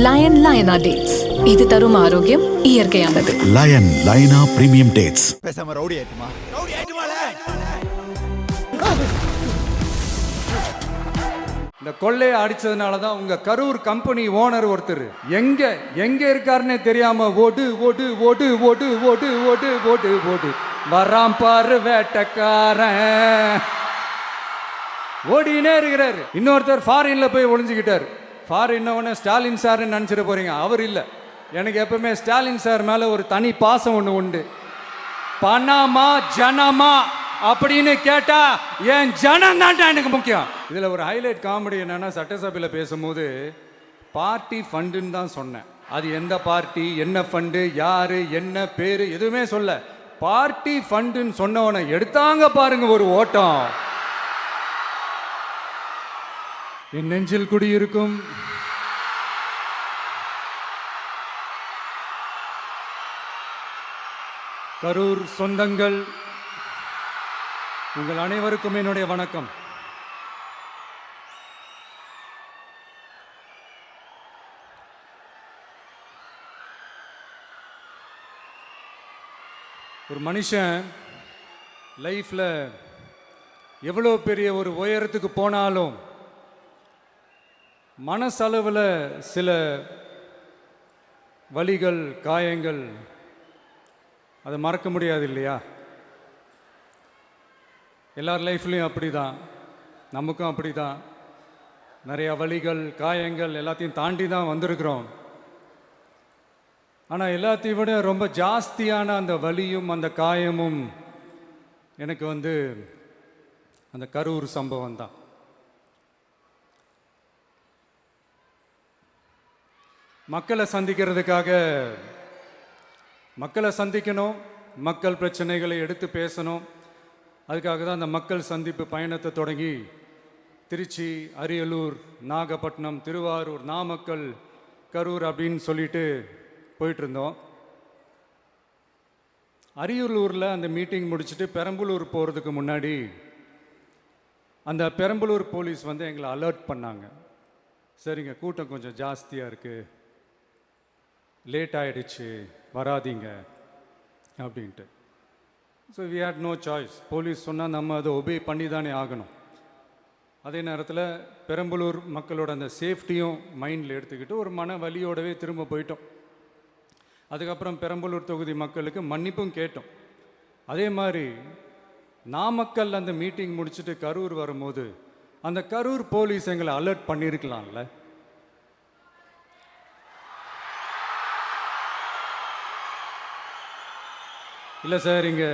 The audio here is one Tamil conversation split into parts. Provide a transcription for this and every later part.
லயன் லயனா டேட்ஸ், இது தரும் ஆரோக்கியம் இயற்கையானது. லயன் லயனா பிரீமியம் டேட்ஸ். பேசாம ரவுடி ஆயிட்டுமா? இந்த கொள்ளையை அடிச்சதுனால தான் உங்க கரூர் கம்பெனி ஓனர் ஒருத்தர் எங்க இருக்காருன்னே தெரியாம ஓட்டு ஓட்டு ஓட்டு ஓட்டு ஓட்டு ஓட்டு ஓட்டு ஓட்டு வராம் பாரு வேட்டக்காரன் ஓடினே இருக்கிறாரு. இன்னொருத்தர் ஃபாரின்ல போய் ஒளிஞ்சுக்கிட்டாரு. ஃபாரின் ஸ்டாலின் சார்ன்னு நினைச்சிட போறீங்க, அவர் இல்லை. எனக்கு எப்பவுமே ஸ்டாலின் சார் மேல ஒரு தனி பாசம் ஒன்று உண்டு. பணமா ஜனமா அப்படின்னு கேட்டா என் ஜனம் தான்டா எனக்கு முக்கியம். இதுல ஒரு ஹைலைட் காமெடி என்னன்னா, சட்டசபையில் பேசும்போது பார்ட்டி ஃபண்டுன்னு தான் சொன்னேன். அது எந்த பார்ட்டி, என்ன ஃபண்டு, யாரு, என்ன பேரு எதுவுமே சொல்ல. பார்ட்டி ஃபண்டுன்னு சொன்னவனை எடுத்தாங்க பாருங்க ஒரு ஓட்டம். என் நெஞ்சில் குடியிருக்கும் கரூர் சொந்தங்கள், உங்கள் அனைவருக்கும் என்னுடைய வணக்கம். ஒரு மனுஷன் லைஃப்ல எவ்வளோ பெரிய ஒரு உயரத்துக்கு போனாலும் மனசளவில் சில வலிகள், காயங்கள், அதை மறக்க முடியாது இல்லையா? எல்லார் லைஃப்லையும் அப்படி தான், நமக்கும் அப்படி தான். நிறையா வலிகள், காயங்கள் எல்லாத்தையும் தாண்டி தான் வந்திருக்கிறோம். ஆனால் எல்லாத்தையும் விட ரொம்ப ஜாஸ்தியான அந்த வலியும் அந்த காயமும் எனக்கு அந்த கரூர் சம்பவம் தான். மக்களை சந்திக்கணும், மக்கள் பிரச்சனைகளை எடுத்து பேசணும். அதுக்காக தான் அந்த மக்கள் சந்திப்பு பயணத்தை தொடங்கி திருச்சி, அரியலூர், நாகப்பட்டினம், திருவாரூர், நாமக்கல், கரூர் அப்படின்னு சொல்லிட்டு போயிட்டு இருந்தோம். அரியலூரில் அந்த மீட்டிங் முடிச்சுட்டு பெரம்பலூர் போகிறதுக்கு முன்னாடி அந்த பெரம்பலூர் போலீஸ் எங்களை அலர்ட் பண்ணாங்க. சரிங்க, கூட்டம் கொஞ்சம் ஜாஸ்தியாக இருக்குது, லேட் ஆகிடுச்சு, வராதிங்க அப்படின்ட்டு. So we had no choice. Police சொன்னால் நம்ம அதை ஒபே பண்ணி தானே ஆகணும். அதே நேரத்தில் பெரம்பலூர் மக்களோட அந்த சேஃப்டியும் மைண்டில் எடுத்துக்கிட்டு ஒரு மன வலியோடவே திரும்ப போயிட்டோம். அதுக்கப்புறம் பெரம்பலூர் தொகுதி மக்களுக்கு மன்னிப்பும் கேட்டோம். அதே மாதிரி நாமக்கல் அந்த மீட்டிங் முடிச்சுட்டு கரூர் வரும்போது அந்த கரூர் போலீஸ் எங்களை அலர்ட் பண்ணியிருக்கலாம்ல. இல்லை சார், இங்கே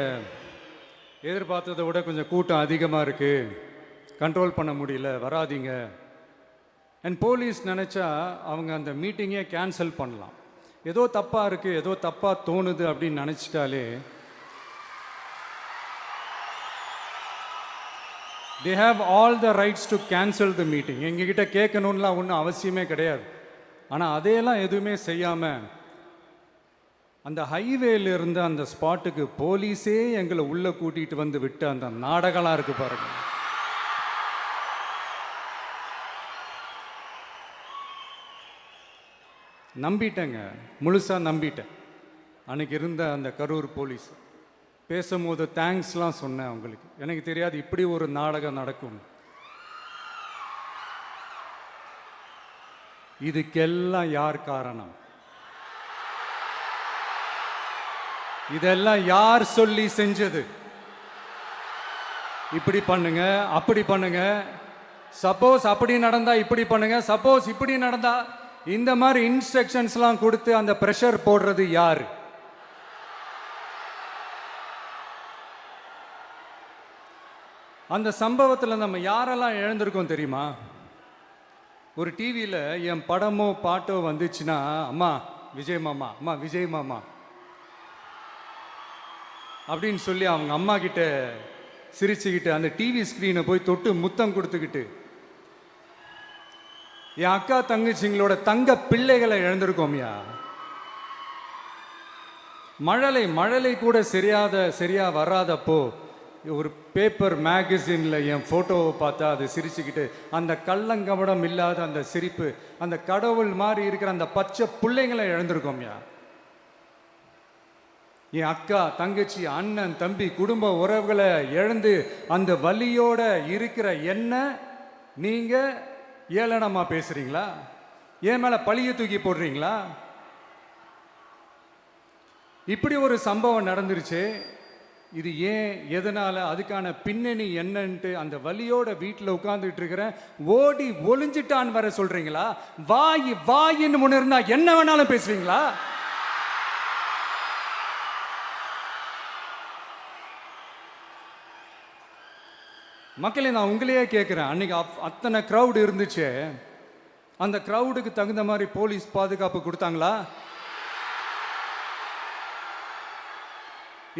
எதிர்பார்த்ததை விட கொஞ்சம் கூட்டம் அதிகமாக இருக்குது, கண்ட்ரோல் பண்ண முடியல, வராதிங்க. அண்ட் போலீஸ் நினச்சா அவங்க அந்த மீட்டிங்கே கேன்சல் பண்ணலாம். ஏதோ தப்பாக இருக்குது, ஏதோ தப்பாக தோணுது அப்படின்னு நினச்சிட்டாலே they have all the rights to cancel the meeting. எங்ககிட்ட கேட்கணும்லாம் ஒன்றும் அவசியமே கிடையாது. ஆனால் அதையெல்லாம் எதுவுமே செய்யாமல் அந்த ஹைவேல இருந்து அந்த ஸ்பாட்டுக்கு போலீஸே எங்களை உள்ளே கூட்டிகிட்டு வந்து விட்டு அந்த நாடகம்லாம் இருக்கு பாருங்க. நம்பிட்டேங்க, முழுசாக நம்பிட்டேன். அன்னைக்கு இருந்த அந்த கரூர் போலீஸ் பேசும்போது தேங்க்ஸ்லாம் சொன்னேன் அவங்களுக்கு. எனக்கு தெரியாது இப்படி ஒரு நாடகம் நடக்கும். இதுக்கெல்லாம் யார் காரணம்? இதெல்லாம் யார் சொல்லி செஞ்சது? இப்படி பண்ணுங்க, அப்படி பண்ணுங்க, சப்போஸ் அப்படி நடந்தா இப்படி பண்ணுங்க, சப்போஸ் இப்படி நடந்தா இந்த மாதிரி இன்ஸ்ட்ரக்ஷன்ஸ்லாம் கொடுத்து அந்த ப்ரெஷர் போடுறது யாரு? அந்த சம்பவத்தில் நம்ம யாரெல்லாம் இழந்திருக்கோம் தெரியுமா? ஒரு டிவியில் என் படமோ பாட்டோ வந்துச்சுன்னா, அம்மா விஜய் மாமா, அம்மா விஜய் மாமா அப்படின்னு சொல்லி அவங்க அம்மா கிட்ட சிரிச்சுக்கிட்டு அந்த டிவி ஸ்க்ரீனை போய் தொட்டு முத்தம் கொடுத்துக்கிட்டு என் அக்கா தங்கச்சிங்களோட தங்க பிள்ளைகளை இழந்திருக்கோம்யா. மழலை கூட சரியா வராதப்போ ஒரு பேப்பர் மேகசினில் என் ஃபோட்டோவை பார்த்தா அது சிரிச்சுக்கிட்டு அந்த கள்ளங்கபடம் இல்லாத அந்த சிரிப்பு, அந்த கடவுள் மாதிரி இருக்கிற அந்த பச்சை பிள்ளைங்களை இழந்திருக்கோம்யா. என் அக்கா, தங்கச்சி, அண்ணன், தம்பி, குடும்ப உறவுகளை இழந்து அந்த வலியோட இருக்கிற என்ன நீங்க ஏளனமா பேசுறீங்களா? என் மேல பழிய தூக்கி போடுறீங்களா? இப்படி ஒரு சம்பவம் நடந்துருச்சு. இது ஏன், எதனால, அதுக்கான பின்னணி என்னன்ட்டு அந்த வலியோட வீட்டில் உட்கார்ந்துட்டு இருக்கிறேன். ஓடி ஒளிஞ்சிட்டான்னு வர சொல்றீங்களா? வாய் வாயின்னு முன்ன இருந்தா என்ன வேணாலும் பேசுவீங்களா? மக்களே, நான் உங்களையே கேட்குறேன். அன்னைக்கு அத்தனை க்ரௌடு இருந்துச்சு. அந்த க்ரௌடுக்கு தகுந்த மாதிரி போலீஸ் பாதுகாப்பு கொடுத்தாங்களா?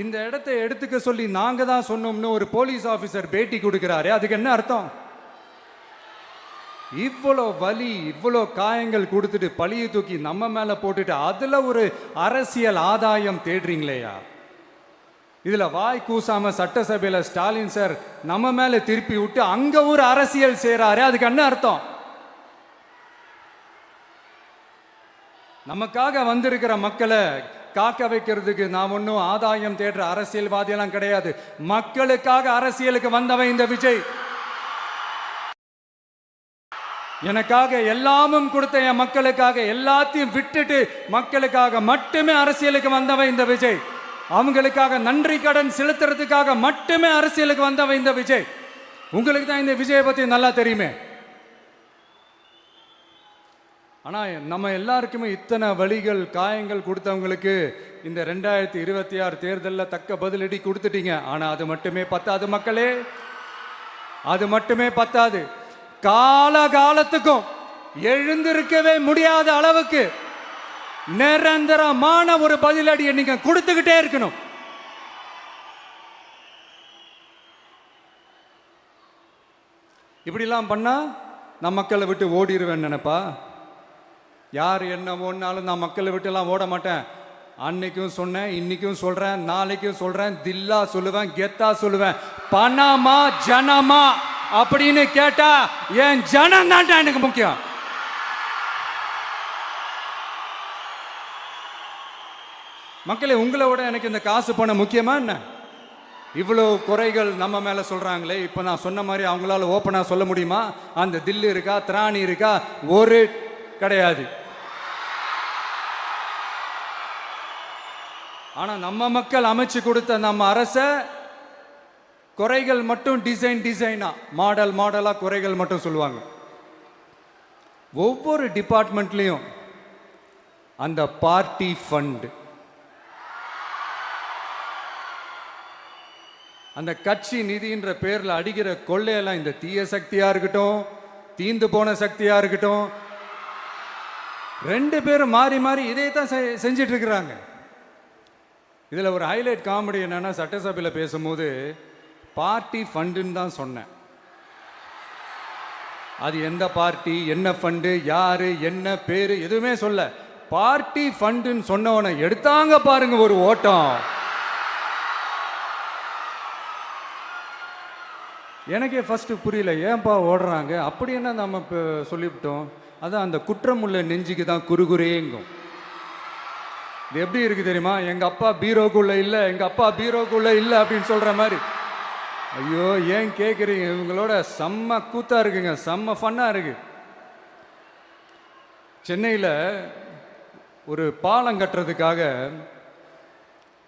இந்த இடத்தை எடுத்துக்க சொல்லி நாங்க தான் சொன்னோம்னு ஒரு போலீஸ் ஆபீசர் பேட்டி கொடுக்கிறாரு. அதுக்கு என்ன அர்த்தம்? இவ்வளோ வலி, இவ்வளோ காயங்கள் கொடுத்துட்டு பழியை தூக்கி நம்ம மேல போட்டுட்டு அதுல ஒரு அரசியல் ஆதாயம் தேடுறீங்களேயா? இதுல வாய் கூசாம சட்டசபையில ஸ்டாலின் சார் நம்ம மேல திருப்பி விட்டு அங்க ஒரு அரசியல் செய்றாரு. அதுக்கு என்ன அர்த்தம்? நமக்காக வந்திருக்கிற மக்களை காக்க வைக்கிறதுக்கு நான் ஒன்றும் ஆதாயம் தேடுற அரசியல்வாதியெல்லாம் கிடையாது. மக்களுக்காக அரசியலுக்கு வந்தவன் இந்த விஜய். எனக்காக எல்லாமும் கொடுத்த என் மக்களுக்காக எல்லாத்தையும் விட்டுட்டு மக்களுக்காக மட்டுமே அரசியலுக்கு வந்தவன் இந்த விஜய். அவங்களுக்காக நன்றி கடன் செலுத்துறதுக்காக மட்டுமே அரசியலுக்கு வந்தவன் இந்த விஜய். உங்களுக்கு தான் இந்த விஜயை பத்தி நல்லா தெரியுமே. ஆனா நம்ம எல்லாருக்குமே இத்தனை வலிகள், காயங்கள் கொடுத்தவங்களுக்கு இந்த 2026 தேர்தலில் தக்க பதிலடி கொடுத்துட்டீங்க. ஆனா அது மட்டுமே பத்தாது மக்களே, அது மட்டுமே பத்தாது. காலகாலத்துக்கும் எழுந்திருக்கவே முடியாத அளவுக்கு நிரந்தரமான ஒரு பதிலடியை நீங்க கொடுத்துக்கிட்டே இருக்கணும். இப்படிலாம் பண்ணா நான் மக்களை விட்டு ஓடிடுவேன் நினைப்பா? யார் என்ன ஓடினாலும் நான் மக்களை விட்டுலாம் ஓட மாட்டேன். அன்னைக்கும் சொன்னேன், இன்னைக்கும் சொல்றேன், நாளைக்கும் சொல்றேன், தில்லா சொல்லுவேன், கெத்தா சொல்லுவேன். பணமா ஜனமா அப்படின்னு கேட்டா என் ஜனம் தான்டா எனக்கு முக்கியம். மக்களே, உங்களை விட எனக்கு இந்த காசு பணம் முக்கியமா என்ன? இவ்வளோ குறைகள் நம்ம மேல சொல்றாங்களே, இப்போ நான் சொன்ன மாதிரி அவங்களால ஓப்பனா சொல்ல முடியுமா? அந்த தில்லு இருக்கா, திராணி இருக்கா? ஒரு கிடையாது. ஆனா நம்ம மக்கள் அமைச்சு கொடுத்த நம்ம அரச குறைகள் மட்டும் டிசைனா, மாடலா குறைகள் மட்டும் சொல்லுவாங்க. ஒவ்வொரு டிபார்ட்மெண்ட்லயும் அந்த பார்ட்டி ஃபண்ட், அந்த கட்சி நிதின்ற பேர்ல அடிக்கிற கொள்ளையெல்லாம் இந்த தீய சக்தியா இருக்கட்டும், தீந்து போன சக்தியா இருக்கட்டும், ரெண்டு பேரும் மாறி மாறி இதே தான் செஞ்சிட்டு இருக்கிறாங்க. இதுல ஒரு ஹைலைட் காமெடி என்னன்னா, சட்டசபையில் பேசும்போது பார்ட்டி ஃபண்டுன்னு தான் சொன்னேன். அது எந்த பார்ட்டி, என்ன ஃபண்டு, யாரு, என்ன பேரு, எதுவுமே சொல்ல. பார்ட்டி ஃபண்டுன்னு சொன்னவனை எடுத்தாங்க பாருங்க ஒரு ஓட்டம். எனக்கே ஃபர்ஸ்ட் புரியல, ஏன்பா ஓடுறாங்க? அப்படி என்ன நம்ம இப்போ சொல்லிவிட்டோம்? அதான் அந்த குற்றம் உள்ள நெஞ்சுக்கு தான் குறுகுறேங்கும். இது எப்படி இருக்கு தெரியுமா? எங்க அப்பா பீரோக்குள்ள இல்லை, எங்க அப்பா பீரோக்குள்ள இல்லை அப்படின்னு சொல்ற மாதிரி. ஐயோ, ஏன் கேட்குறீங்க? இவங்களோட செம்ம கூத்தா இருக்குங்க, செம்ம ஃபன்னா இருக்கு. சென்னையில் ஒரு பாலம் கட்டுறதுக்காக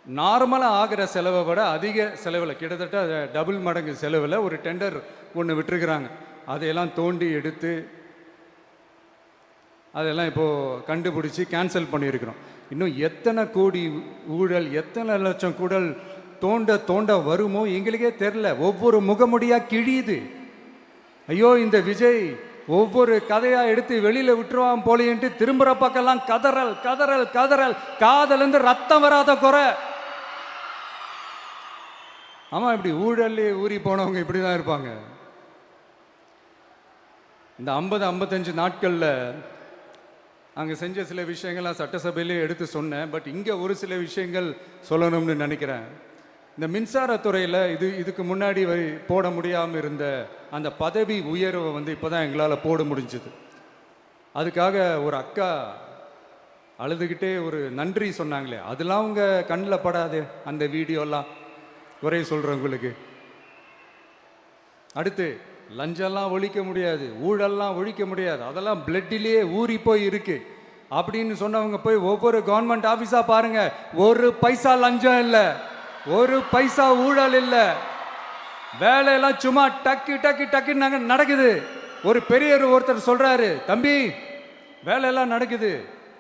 நார்மலாக ஆகிற செலவை விட அதிக செலவில், கிட்டத்தட்ட டபுள் மடங்கு செலவில் ஒரு டெண்டர் ஒன்று விட்டுருக்குறாங்க. அதையெல்லாம் தோண்டி எடுத்து அதெல்லாம் இப்போது கண்டுபிடிச்சி கேன்சல் பண்ணியிருக்கிறோம். இன்னும் எத்தனை கோடி ஊழல், எத்தனை லட்சம் கூடல் தோண்ட வருமோ எங்களுக்கே தெரில. ஒவ்வொரு முகமுடியாக கிழியுது. ஐயோ, இந்த விஜய் ஒவ்வொரு கதையாக எடுத்து வெளியில் விட்டுருவான் போலின்ட்டு திரும்புகிற பக்கம்லாம் கதறல் கதறல் கதறல். காதலேருந்து ரத்தம் வராத குறை. ஆமாம், இப்படி ஊழல்லே ஊறி போனவங்க இப்படி தான் இருப்பாங்க. இந்த 50-55 நாட்களில் அங்கே செஞ்ச சில விஷயங்கள் நான் சட்டசபையிலே எடுத்து சொன்னேன். பட் இங்கே ஒரு சில விஷயங்கள் சொல்லணும்னு நினைக்கிறேன். இந்த மின்சாரத்துறையில் இதுக்கு முன்னாடி போட முடியாமல் இருந்த அந்த பதவி உயர்வை வந்து இப்போ தான் எங்களால் போட முடிஞ்சுது. அதுக்காக ஒரு அக்கா அழுதுகிட்டே ஒரு நன்றி சொன்னாங்களே, அதெல்லாம் அவங்க கண்ணில் படாது அந்த வீடியோலாம், குறை சொல்கிறவங்களுக்கு. அடுத்து லஞ்சம்லாம் ஒழிக்க முடியாது, ஊழல்லாம் ஒழிக்க முடியாது, அதெல்லாம் பிளட்டிலேயே ஊறி போய் இருக்கு அப்படின்னு சொன்னவங்க போய் ஒவ்வொரு கவர்மெண்ட் ஆஃபீஸாக பாருங்க, ஒரு பைசா லஞ்சம் இல்லை, ஒரு பைசா ஊழல் இல்லை, வேலையெல்லாம் சும்மா டக்கு டக்கு டக்குன்னு நடக்குது. ஒரு பெரியவர் ஒருத்தர் சொல்றாரு, தம்பி வேலையெல்லாம் நடக்குது,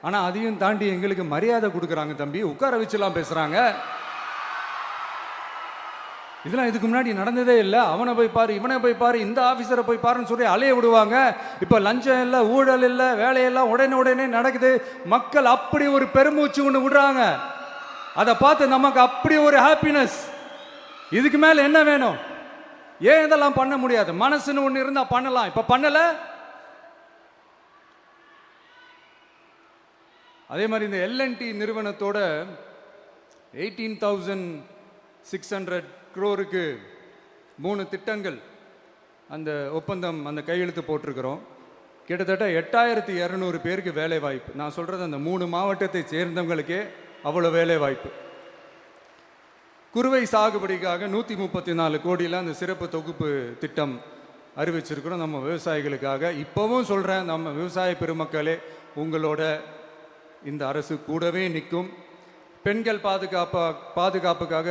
ஆனால் அதையும் தாண்டி எங்களுக்கு மரியாதை கொடுக்குறாங்க தம்பி, உட்கார வச்சுலாம் பேசுறாங்க. இதெல்லாம் இதுக்கு முன்னாடி நடந்ததே இல்லை. அவனை போய் பாரு, இவனை போய் பாரு, இந்த ஆஃபீஸரை போய் பாருன்னு சொல்லி அலைய விடுவாங்க. இப்போ லஞ்சம் இல்லை, ஊழல் இல்லை, வேலையெல்லாம் உடனே நடக்குது. மக்கள் அப்படி ஒரு பெருமூச்சு ஒன்று விடுறாங்க. அதை பார்த்து நமக்கு அப்படி ஒரு ஹாப்பினஸ். இதுக்கு மேலே என்ன வேணும்? ஏன் இதெல்லாம் பண்ண முடியாது? மனசுன்னு ஒன்று இருந்தால் பண்ணலாம். இப்போ பண்ணலை. அதே மாதிரி இந்த எல்என்டி நிறுவனத்தோட 18,600 crore 3 திட்டங்கள் அந்த ஒப்பந்தம் அந்த கையெழுத்து போட்டிருக்கிறோம். கிட்டத்தட்ட 8,200 பேருக்கு வேலை வாய்ப்பு. நான் சொல்கிறது அந்த 3 மாவட்டத்தை சேர்ந்தவங்களுக்கே அவ்வளோ வேலை வாய்ப்பு. குறுவை சாகுபடிக்காக 134 கோடியில் அந்த சிறப்பு தொகுப்பு திட்டம் அறிவிச்சிருக்கிறோம் நம்ம விவசாயிகளுக்காக. இப்போவும் சொல்கிறேன், நம்ம விவசாய பெருமக்களே, உங்களோட இந்த அரசு கூடவே நிற்கும். பெண்கள் பாதுகாப்புக்காக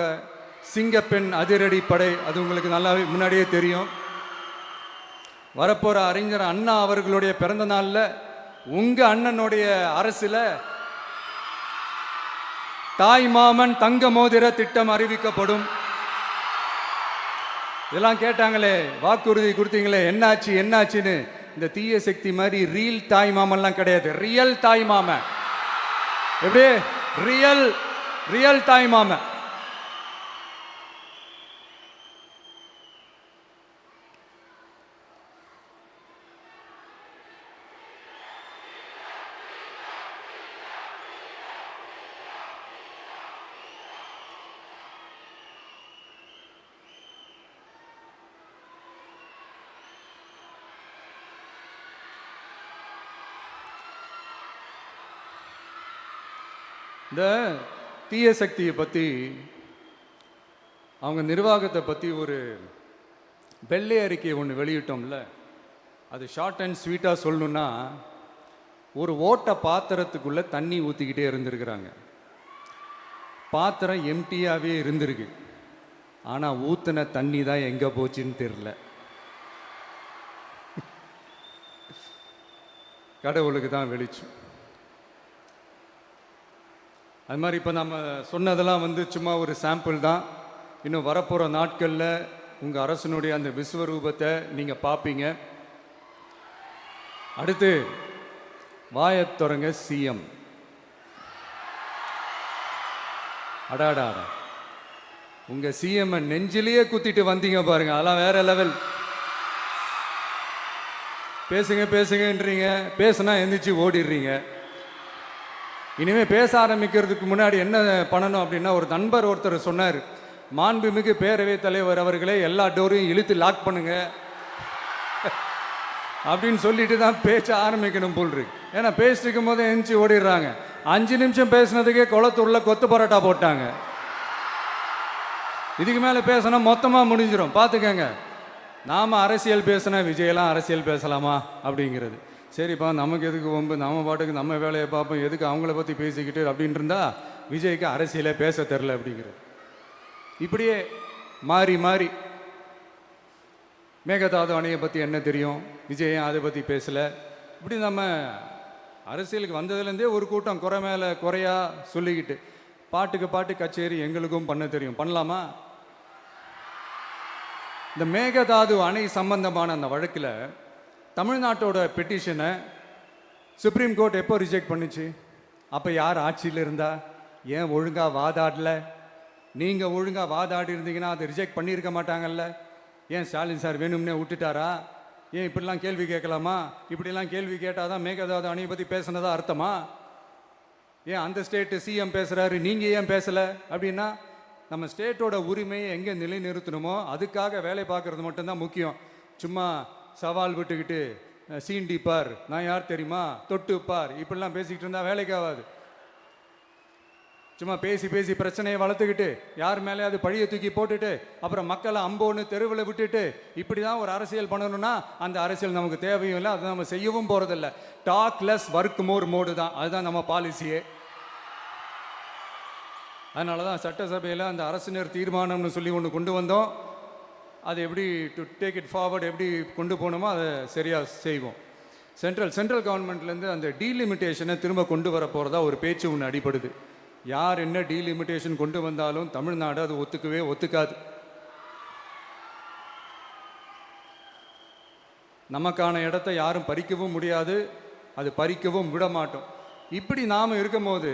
சிங்கப்பெண் அதிரடி படை, அது உங்களுக்கு நல்லா முன்னாடியே தெரியும். வரப்போகிற அறிஞர் அண்ணா அவர்களுடைய பிறந்த நாளில் உங்கள் அண்ணனுடைய அரசில் தாய் மாமன் தங்க மோதிர திட்டம் அறிவிக்கப்படும். இதெல்லாம் கேட்டாங்களே, வாக்குறுதி கொடுத்தீங்களே, என்னாச்சுன்னு. இந்த தீய சக்தி மாதிரி ரியல் தாய் மாமன்லாம் கிடையாது, ரியல் தாய் மாமன். எப்படி? ரியல் தாய் மாமன். இந்த தீய சக்தியை பற்றி, அவங்க நிர்வாகத்தை பற்றி ஒரு வெள்ளை அறிக்கை ஒன்று வெளியிட்டோம்ல, அது ஷார்ட் அண்ட் ஸ்வீட்டாக சொல்லணுன்னா, ஒரு ஓட்ட பாத்திரத்துக்குள்ளே தண்ணி ஊற்றிக்கிட்டே இருந்திருக்கிறாங்க. பாத்திரம் எம்டியாகவே இருந்திருக்கு, ஆனால் ஊற்றின தண்ணி தான் எங்கே போச்சுன்னு தெரில. கடவுளுக்கு தான் வெளிச்சம். அது மாதிரி இப்போ நம்ம சொன்னதெல்லாம் வந்து சும்மா ஒரு சாம்பிள் தான். இன்னும் வரப்போகிற நாட்களில் உங்கள் அரசனுடைய அந்த விஸ்வரூபத்தை நீங்கள் பார்ப்பீங்க. அடுத்து வாயத்துறங்க சிஎம். அடாடா, உங்கள் சிஎம் நெஞ்சிலேயே குத்திட்டு வந்தீங்க பாருங்க, அதெல்லாம் வேற லெவல். பேசுங்கன்றீங்க, பேசுனா எந்திரிச்சு ஓடிடுறீங்க. இனிமேல் பேச ஆரம்பிக்கிறதுக்கு முன்னாடி என்ன பண்ணணும் அப்படின்னா, ஒரு நண்பர் ஒருத்தர் சொன்னார், மாண்புமிகு பேரவைத் தலைவர் அவர்களே, எல்லா டோரையும் இழுத்து லாக் பண்ணுங்க அப்படின்னு சொல்லிட்டு தான் பேச ஆரம்பிக்கணும் போல் இருக்கு. ஏன்னா பேசிட்டு இருக்கும் போது எந்திரிச்சு ஓடிடுறாங்க. 5 நிமிஷம் பேசினதுக்கே குளத்தூரில் கொத்து பரோட்டா போட்டாங்க. இதுக்கு மேலே பேசினா மொத்தமாக முடிஞ்சிடும், பார்த்துக்கங்க. நாம் அரசியல் பேசினா விஜயெல்லாம் அரசியல் பேசலாமா அப்படிங்கிறது. சரிப்பா, நமக்கு எதுக்கு வம்பு, நம்ம பாட்டுக்கு நம்ம வேலையை பார்ப்போம், எதுக்கு அவங்கள பற்றி பேசிக்கிட்டு அப்படின்னு இருந்தால் விஜய்க்கு அரசியலே பேச தெரில அப்படிங்கிறது. இப்படியே மாறி மேகதாது அணையை பற்றி என்ன தெரியும், விஜயம் அதை பற்றி பேசலை. இப்படி நம்ம அரசியலுக்கு வந்ததுலேருந்தே ஒரு கூட்டம் குறை மேலே குறையா சொல்லிக்கிட்டு, பாட்டுக்கு பாட்டு கச்சேரி எங்களுக்கும் பண்ண தெரியும், பண்ணலாமா? இந்த மேகதாது அணை சம்பந்தமான அந்த வழக்கில் தமிழ்நாட்டோட பெட்டிஷனை சுப்ரீம் கோர்ட் எப்போ ரிஜெக்ட் பண்ணுச்சு? அப்போ யார் ஆட்சியில் இருந்தா? ஏன் ஒழுங்காக வாதாடல? நீங்கள் ஒழுங்காக வாதாடி இருந்தீங்கன்னா அதை ரிஜெக்ட் பண்ணியிருக்க மாட்டாங்கல்ல. ஏன் ஸ்டாலின் சார் வேணும்னே விட்டுட்டாரா? ஏன் இப்படிலாம் கேள்வி கேட்கலாமா? இப்படிலாம் கேள்வி கேட்டால் தான் மேகதாது அணையை பற்றி பேசுனதா அர்த்தமா? ஏன் அந்த ஸ்டேட்டு சிஎம் பேசுகிறாரு, நீங்கள் ஏன் பேசலை அப்படின்னா நம்ம ஸ்டேட்டோட உரிமையை எங்கே நிலைநிறுத்தணுமோ அதுக்காக வேலை பார்க்குறது மட்டும்தான் முக்கியம். சும்மா சவால் விட்டுக்கிட்டு சீண்டி பார், நான் யார் தெரியுமா, தொட்டு பார், இப்படிலாம் பேசிக்கிட்டு இருந்தால் வேலைக்கு ஆகாது. சும்மா பேசி பேசி பிரச்சனையை வளர்த்துக்கிட்டு யார் மேலே அது பழியை தூக்கி போட்டுட்டு அப்புறம் மக்களை அம்போன்னு தெருவில் விட்டுட்டு இப்படி தான் ஒரு அரசியல் பண்ணணும்னா அந்த அரசியல் நமக்கு தேவையும் இல்லை, அதை நம்ம செய்யவும் போகிறதில்ல. Talk less work more mode தான், அதுதான் நம்ம பாலிசியே. அதனால தான் சட்டசபையில் அந்த அரசினர் தீர்மானம்னு சொல்லி ஒன்று கொண்டு வந்தோம். அது எப்படி டு டேக் இட் ஃபார்வர்ட் எப்படி கொண்டு போகணுமோ அதை சரியாக செய்வோம். சென்ட்ரல் கவர்மெண்ட்லேருந்து அந்த டீலிமிட்டேஷனை திரும்ப கொண்டு வர போகிறதா ஒரு பேச்சு ஒன்று அடிபடுது. யார் என்ன டீலிமிட்டேஷன் கொண்டு வந்தாலும் தமிழ்நாடு அது ஒத்துக்காது. நமக்கான இடத்தை யாரும் பறிக்கவும் முடியாது, அது பறிக்கவும் விட மாட்டோம். இப்படி நாம் இருக்கும் போது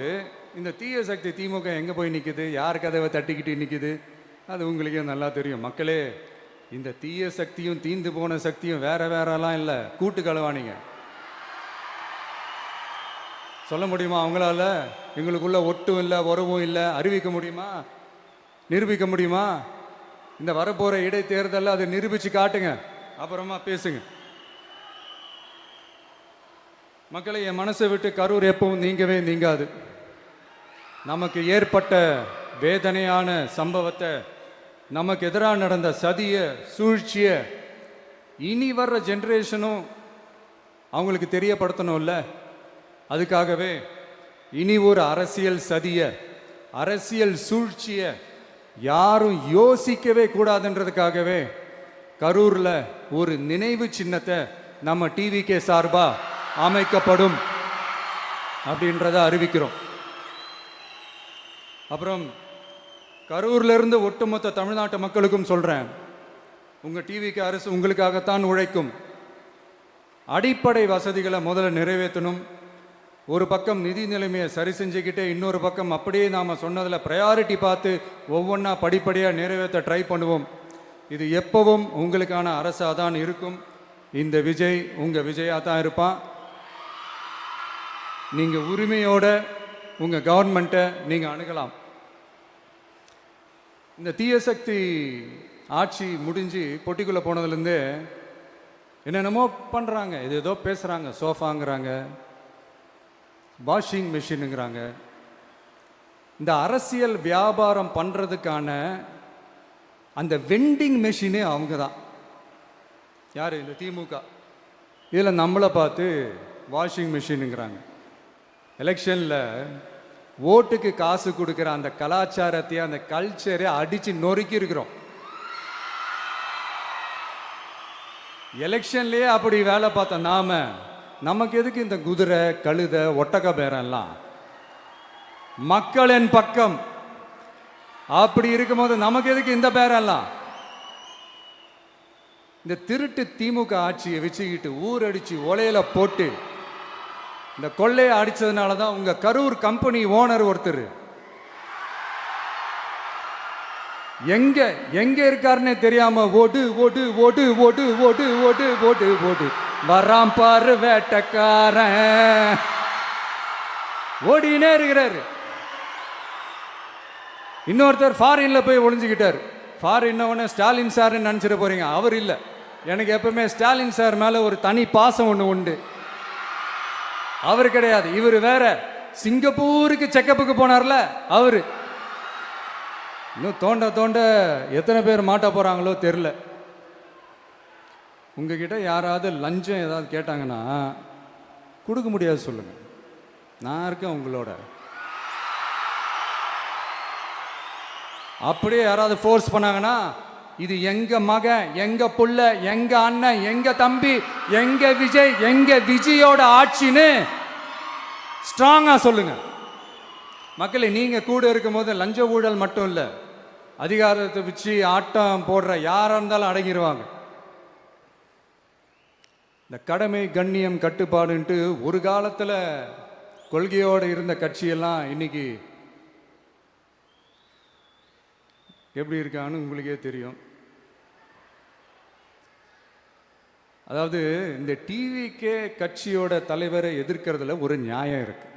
இந்த தீய சக்தி திமுக எங்கே போய் நிற்குது, யார் கதவை தட்டிக்கிட்டு நிற்குது, அது உங்களுக்கே நல்லா தெரியும். மக்களே, இந்த தீய சக்தியும் தீந்து போன சக்தியும் வேறலாம் இல்லை, கூட்டு களவாணிங்க. சொல்ல முடியுமா அவங்களால? எங்களுக்குள்ள ஒட்டும் இல்லை, உறவும் இல்லை, அறிவிக்க முடியுமா, நிரூபிக்க முடியுமா? இந்த வரப்போகிற இடைத்தேர்தலில் அதை நிரூபித்து காட்டுங்க, அப்புறமா பேசுங்க. மக்களை, என் மனசை விட்டு கரூர் எப்பவும் நீங்கவே நீங்காது. நமக்கு ஏற்பட்ட வேதனையான சம்பவத்தை, நமக்கு எதிராக நடந்த சதிய சூழ்ச்சிய இனி வர்ற ஜென்ரேஷனும் அவங்களுக்கு தெரியப்படுத்தணும்ல. அதுக்காகவே இனி ஒரு அரசியல் சதிய, அரசியல் சூழ்ச்சிய யாரும் யோசிக்கவே கூடாதுன்றதுக்காகவே கரூர்ல ஒரு நினைவு சின்னத்தை நம்ம டிவிகே சார்பா அமைக்கப்படும் அப்படின்றத அறிவிக்கிறோம். அப்புறம் கரூர்ல இருந்து ஒட்டுமொத்த தமிழ்நாட்டு மக்களுக்கும் சொல்றேன், உங்க டிவிக்கு அரசு உங்களுக்காகத்தான் உழைக்கும். அடிப்படை வசதிகளை முதல்ல நிறைவேற்றணும். ஒரு பக்கம் நிதி நிலைமையை சரி செஞ்சுக்கிட்டே, இன்னொரு பக்கம் அப்படியே நாம் சொன்னதில் ப்ரையாரிட்டி பார்த்து ஒவ்வொன்றா படிப்படியாக நிறைவேற்ற ட்ரை பண்ணுவோம். இது எப்பவும் உங்களுக்கான அரசாக தான் இருக்கும். இந்த விஜய் உங்கள் விஜயாக தான் இருப்பான். நீங்கள் உரிமையோட உங்கள் கவர்மெண்ட்டை நீங்கள் அணுகலாம். இந்த தீயசக்தி ஆட்சி முடிஞ்சு பொட்டிக்குள்ளே போனதுலேருந்து என்னென்னமோ பண்ணுறாங்க, இது ஏதோ பேசுகிறாங்க, சோஃபாங்கிறாங்க, வாஷிங் மிஷினுங்கிறாங்க. இந்த அரசியல் வியாபாரம் பண்ணுறதுக்கான அந்த வெண்டிங் மெஷினே அவங்க தான். யார்? இந்த திமுக. இதில் நம்மளை பார்த்து வாஷிங் மிஷினுங்கிறாங்க. எலெக்ஷனில் ஓட்டுக்கு காசு கொடுக்குற அந்த கலாச்சாரத்தை, அந்த கல்ச்சரை அடித்து நொறுக்கி இருக்கிறோம். எலெக்ஷன்லேயே அப்படி வேலை பார்த்த நமக்கு எதுக்கு இந்த குதிரை, கழுதை, ஒட்டக பேரெல்லாம்? மக்களின் பக்கம் அப்படி இருக்கும்போது நமக்கு எதுக்கு இந்த பேரெல்லாம்? இந்த திருட்டு திமுக ஆட்சியை வச்சுக்கிட்டு ஊரடிச்சு ஒலையில போட்டு இந்த கொள்ளையை அடிச்சதுனால தான் உங்க கரூர் கம்பெனி ஓனர் ஒருத்தர் எங்க எங்க இருக்காருன்னே தெரியாம ஓடு ஓடு ஓடு ஓடு ஓடு ஓடு ஓடு ஓடு வராம் பாரு வேட்டக்காரன் ஓடினே இருக்கிறாரு. இன்னொருத்தர் ஃபாரின்ல போய் ஒளிஞ்சுக்கிட்டார். ஃபாரின் ஸ்டாலின் சார்ன்னு நினைச்சிட போறீங்க, அவர் இல்லை. எனக்கு எப்பவுமே ஸ்டாலின் சார் மேல ஒரு தனி பாசம் ஒன்று உண்டு. அவர் கிடையாது, இவர் வேற. சிங்கப்பூருக்கு செக்கப்புக்கு போனார்ல அவரு. இன்னும் தோண்ட தோண்ட எத்தனை பேர் மாட்ட போறாங்களோ தெரியல. உங்ககிட்ட யாராவது லஞ்சம் ஏதாவது கேட்டாங்கன்னா கொடுக்க முடியாது சொல்லுங்க, நான் இருக்கேன் உங்களோட. அப்படியே யாராவது ஃபோர்ஸ் பண்ணாங்கன்னா இது எங்க மகன், எங்க புள்ள, எங்க அண்ணன், எங்க தம்பி, எங்க விஜய், எங்க விஜயோட ஆட்சின்னு ஸ்ட்ராங்கா சொல்லுங்க. மக்களை, நீங்க கூட இருக்கும் போது லஞ்ச ஊழல் மட்டும் இல்லை, அதிகாரத்தை வச்சு ஆட்டம் போடுற யாரா இருந்தாலும் அடங்கிடுவாங்க. இந்த கடமை, கண்ணியம், கட்டுப்பாடுன்ட்டு ஒரு காலத்துல கொள்கையோடு இருந்த கட்சியெல்லாம் இன்னைக்கு எப்படி இருக்கான்னு உங்களுக்கே தெரியும். அதாவது இந்த டிவிகே கட்சியோட தலைவரை எதிர்க்கிறதுல ஒரு நியாயம் இருக்கு.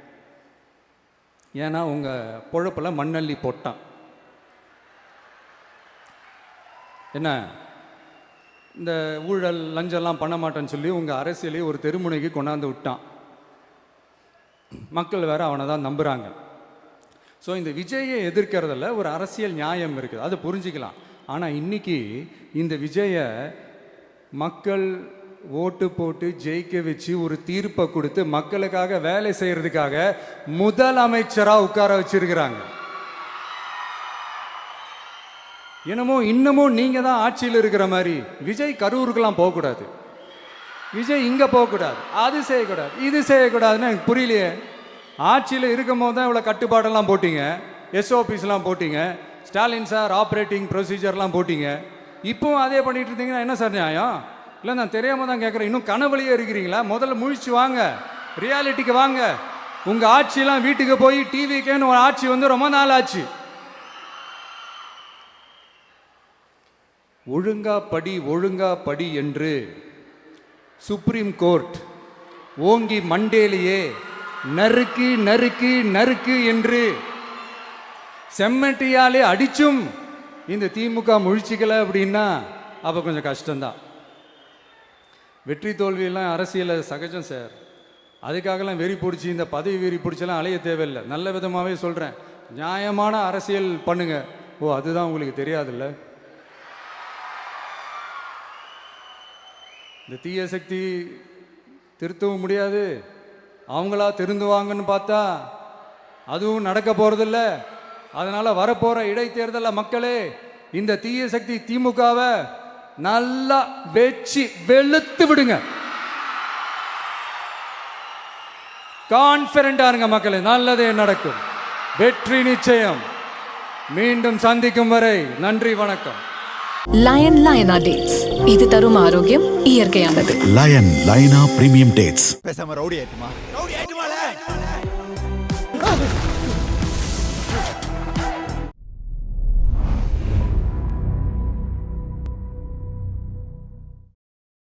ஏன்னா உங்க பொழப்பில் மண்ணள்ளி போட்டான். என்ன இந்த ஊழல் லஞ்சம்லாம் பண்ண மாட்டேன்னு சொல்லி உங்கள் அரசியலையே ஒரு தெருமுனைக்கு கொண்டாந்து விட்டான். மக்கள் வேற அவனை தான் நம்புகிறாங்க. ஸோ இந்த விஜயை எதிர்க்கிறதுல ஒரு அரசியல் நியாயம் இருக்குது, அதை புரிஞ்சுக்கலாம். ஆனால் இன்னைக்கு இந்த விஜயை மக்கள் ஓட்டு போட்டு ஜெயிக்க வச்சு ஒரு தீர்ப்பை கொடுத்து மக்களுக்காக வேலை செய்யறதுக்காக முதலமைச்சராக உட்கார வச்சிருக்கிறாங்க. என்னமோ இன்னமும் நீங்கள் தான் ஆட்சியில் இருக்கிற மாதிரி. விஜய் கரூருக்கெல்லாம் போகக்கூடாது, விஜய் இங்கே போகக்கூடாது, அது செய்யக்கூடாது, இது செய்யக்கூடாதுன்னு எனக்கு புரியலையே. ஆட்சியில் இருக்கும் போது தான் இவ்வளோ கட்டுப்பாடெல்லாம் போட்டிங்க, எஸ்ஓபிஸ்லாம் போட்டிங்க, ஸ்டாலின் சார் ஆப்ரேட்டிங் ப்ரொசீஜர்லாம் போட்டிங்க. இப்போவும் அதே பண்ணிட்டு இருந்தீங்கன்னா என்ன சார் நியாயம்? இல்லை நான் தெரியாமல் தான் கேட்குறேன். இன்னும் கனவுலையே இருக்கிறீங்களா? முதல்ல முழிச்சு வாங்க, ரியாலிட்டிக்கு வாங்க. உங்கள் ஆட்சியெல்லாம் வீட்டுக்கு போய் டிவிக்கேன்னு ஒரு ஆட்சி வந்து ரொம்ப நாள் ஆச்சு. ஒழுங்கா படி என்று சுப்ரீம் கோர்ட் ஓங்கி மண்டேலியே நறுக்கு நறுக்கு நறுக்கு என்று செம்மட்டியாலே அடிச்சும் இந்த திமுக முழிச்சிக்கல அப்படின்னா அப்போ கொஞ்சம் கஷ்டம்தான். வெற்றி தோல்வியெல்லாம் அரசியல் சகஜம் சார். அதுக்காகலாம் வெறி பிடிச்சி இந்த பதவி வெறி பிடிச்செல்லாம் அலைய தேவையில்லை. நல்ல விதமாகவே சொல்கிறேன், நியாயமான அரசியல் பண்ணுங்க. ஓ, அதுதான் உங்களுக்கு தெரியாதுல்ல? இந்த தீய சக்தி திருத்தவும் முடியாது, அவங்களா திருந்துவாங்கன்னு பார்த்தா அதுவும் நடக்க போகிறதில்ல. அதனால் வரப்போகிற இடைத்தேர்தலில் மக்களே இந்த தீய சக்தி திமுகவை நல்லா வெச்சு வெளுத்து விடுங்க. கான்ஃபிடண்டா இருங்க மக்களே, நல்லதே நடக்கும், வெற்றி நிச்சயம். மீண்டும் சந்திக்கும் வரை நன்றி, வணக்கம். லயனா டேட்ஸ், இது தரும் ஆரோக்கியம் இயற்கையானது. லயன் லைனா பிரீமியம் டேட்ஸ். பேசாம ரவுடி ஆயிட்டுமா